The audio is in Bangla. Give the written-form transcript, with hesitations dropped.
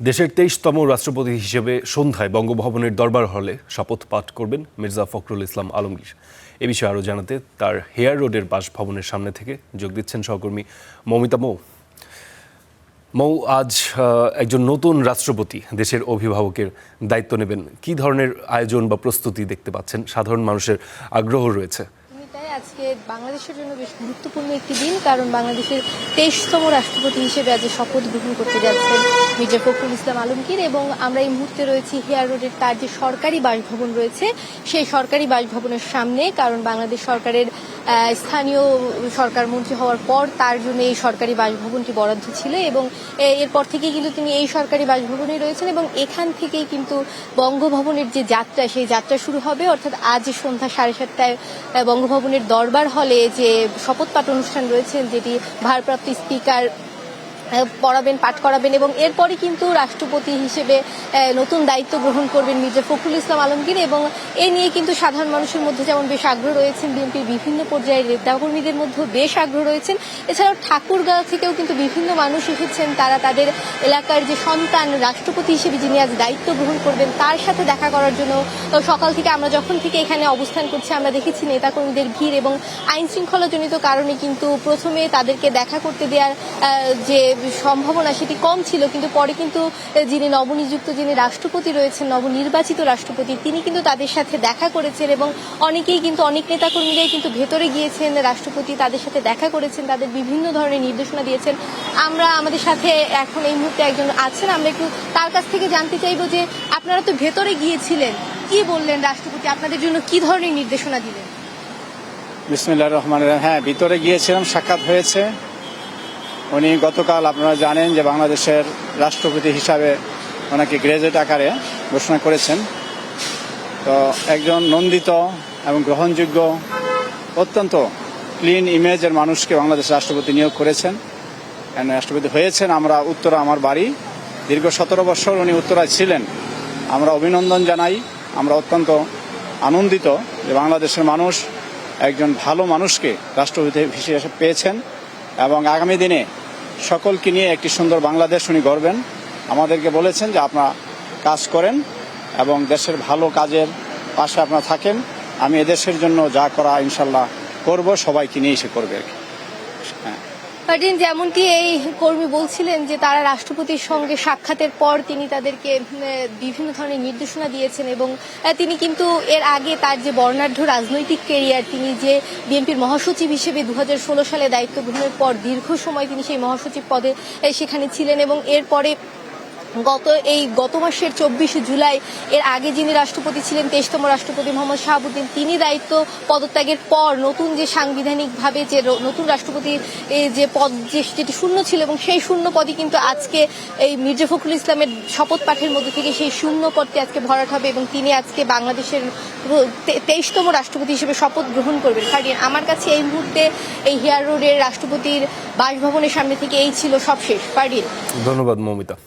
দেশের ২৩তম রাষ্ট্রপতি হিসেবে সন্ধ্যায় বঙ্গভবনের দরবার হলে শপথ পাঠ করবেন মির্জা ফখরুল ইসলাম আলমগীর। এ বিষয়ে আরও জানাতে তার হেয়ার রোডের বাসভবনের সামনে থেকে যোগ দিচ্ছেন সহকর্মী মৌমিতা মৌ। আজ একজন নতুন রাষ্ট্রপতি দেশের অভিভাবকের দায়িত্ব নেবেন। কি ধরনের আয়োজন বা প্রস্তুতি দেখতে পাচ্ছেন? সাধারণ মানুষের আগ্রহ রয়েছে। আজকে বাংলাদেশের জন্য বেশ গুরুত্বপূর্ণ একটি দিন, কারণ বাংলাদেশের ২৩তম রাষ্ট্রপতি হিসেবে আজ শপথ গ্রহণ করতে যাচ্ছেন মির্জা ফখরুল ইসলাম আলমগীর। এবং আমরা এই মুহূর্তে রয়েছি হেয়ার রোডের তার যে সরকারি বাসভবন রয়েছে সেই সরকারি বাসভবনের সামনে, কারণ বাংলাদেশ সরকারের স্থানীয় সরকার মন্ত্রী হওয়ার পর তার জন্য এই সরকারি বাসভবনটি বরাদ্দ ছিল এবং এরপর থেকেই কিন্তু তিনি এই সরকারি বাসভবনেই রয়েছেন এবং এখান থেকেই কিন্তু বঙ্গভবনের যে যাত্রা সেই যাত্রা শুরু হবে। অর্থাৎ আজ সন্ধ্যা 7:30টায় বঙ্গভবনের দরবার হলে যে শপথ পাঠ অনুষ্ঠান রয়েছেন, যেটি ভারপ্রাপ্ত স্পিকার পাঠ করাবেন এবং এরপরে কিন্তু রাষ্ট্রপতি হিসেবে নতুন দায়িত্ব গ্রহণ করবেন মির্জা ফখরুল ইসলাম আলমগীর। এবং এ নিয়ে কিন্তু সাধারণ মানুষের মধ্যে যেমন বেশ আগ্রহ রয়েছেন, বিএনপির বিভিন্ন পর্যায়ের নেতাকর্মীদের মধ্যেও বেশ আগ্রহ রয়েছেন। এছাড়াও ঠাকুরগাঁও থেকেও কিন্তু বিভিন্ন মানুষ এসেছেন, তারা তাদের এলাকার যে সন্তান রাষ্ট্রপতি হিসেবে যিনি আজ দায়িত্ব গ্রহণ করবেন তার সাথে দেখা করার জন্য সকাল থেকে আমরা যখন থেকে এখানে অবস্থান করছি আমরা দেখেছি নেতাকর্মীদের ভিড়। এবং আইন শৃঙ্খলাজনিত কারণে কিন্তু প্রথমে তাদেরকে দেখা করতে দেওয়ার যে সম্ভাবনা সেটি কম ছিল, কিন্তু পরে কিন্তু যিনি নবনিযুক্ত যিনি রাষ্ট্রপতি রয়েছেন, নবনির্বাচিত রাষ্ট্রপতি, তিনি কিন্তু তাদের সাথে দেখা করেছেন এবং অনেকেই কিন্তু অনেক নেতাকর্মীরাই কিন্তু ভেতরে গিয়েছেন, রাষ্ট্রপতি তাদের সাথে দেখা করেছেন, তাদের বিভিন্ন ধরনের নির্দেশনা দিয়েছেন। আমরা আমাদের সাথে এখন এই মুহূর্তে একজন আছেন, আমরা একটু তার কাছ থেকে জানতে চাইবো যে আপনারা তো ভেতরে গিয়েছিলেন, কি বললেন রাষ্ট্রপতি, আপনাদের জন্য কি ধরনের নির্দেশনা দিলেন? বিসমিল্লাহির রহমানির রহিম। হ্যাঁ, ভিতরে গিয়েছিলাম, সাক্ষাৎ হয়েছে। উনি গতকাল আপনারা জানেন যে বাংলাদেশের রাষ্ট্রপতি হিসাবে ওনাকে গ্রাজুয়েট আকারে ঘোষণা করেছেন। তো একজন নন্দিত এবং গ্রহণযোগ্য অত্যন্ত ক্লিন ইমেজের মানুষকে বাংলাদেশের রাষ্ট্রপতি নিয়োগ করেছেন, রাষ্ট্রপতি হয়েছেন। আমরা উত্তরা আমার বাড়ি, দীর্ঘ 17 বছর উনি উত্তরায় ছিলেন। আমরা অভিনন্দন জানাই। আমরা অত্যন্ত আনন্দিত যে বাংলাদেশের মানুষ একজন ভালো মানুষকে রাষ্ট্রপতি হিসেবে পেয়েছেন এবং আগামী দিনে সকলকে নিয়ে একটি সুন্দর বাংলাদেশ উনি গড়বেন। আমাদেরকে বলেছেন যে আপনারা কাজ করেন এবং দেশের ভালো কাজের পাশে আপনারা থাকেন। আমি এদেশের জন্য যা করা ইনশাল্লাহ করব, সবাইকে নিয়ে এসে করবে আর কি। হ্যাঁ, যেমনটি এই কর্মী বলছিলেন যে তারা রাষ্ট্রপতির সঙ্গে সাক্ষাতের পর তিনি তাদেরকে বিভিন্ন ধরনের নির্দেশনা দিয়েছেন এবং তিনি কিন্তু এর আগে তার যে বর্ণাঢ্য রাজনৈতিক ক্যারিয়ার, তিনি যে বিএনপির মহাসচিব হিসেবে 2016 সালে দায়িত্ব গ্রহণের পর দীর্ঘ সময় তিনি সেই মহাসচিব পদে সেখানে ছিলেন এবং এরপরে গত মাসের 24 জুলাই এর আগে যিনি রাষ্ট্রপতি ছিলেন 23তম রাষ্ট্রপতি মোহাম্মদ শাহাবুদ্দিন, তিনি দায়িত্ব পদত্যাগের পর নতুন যে সাংবিধানিকভাবে যে নতুন রাষ্ট্রপতি যে পদ যেটি শূন্য ছিল এবং সেই শূন্য পদই কিন্তু আজকে এই মির্জা ফখরুল ইসলামের শপথ পাঠের মধ্যে থেকে সেই শূন্য পদটি আজকে ভরাট হবে এবং তিনি আজকে বাংলাদেশের 23তম রাষ্ট্রপতি হিসেবে শপথ গ্রহণ করবেন। কারণ আমার কাছে এই মুহূর্তে এই হেয়ার রোডের রাষ্ট্রপতির বাসভবনের সামনে থেকে এই ছিল সবশেষ। ধন্যবাদ মৌমিতা।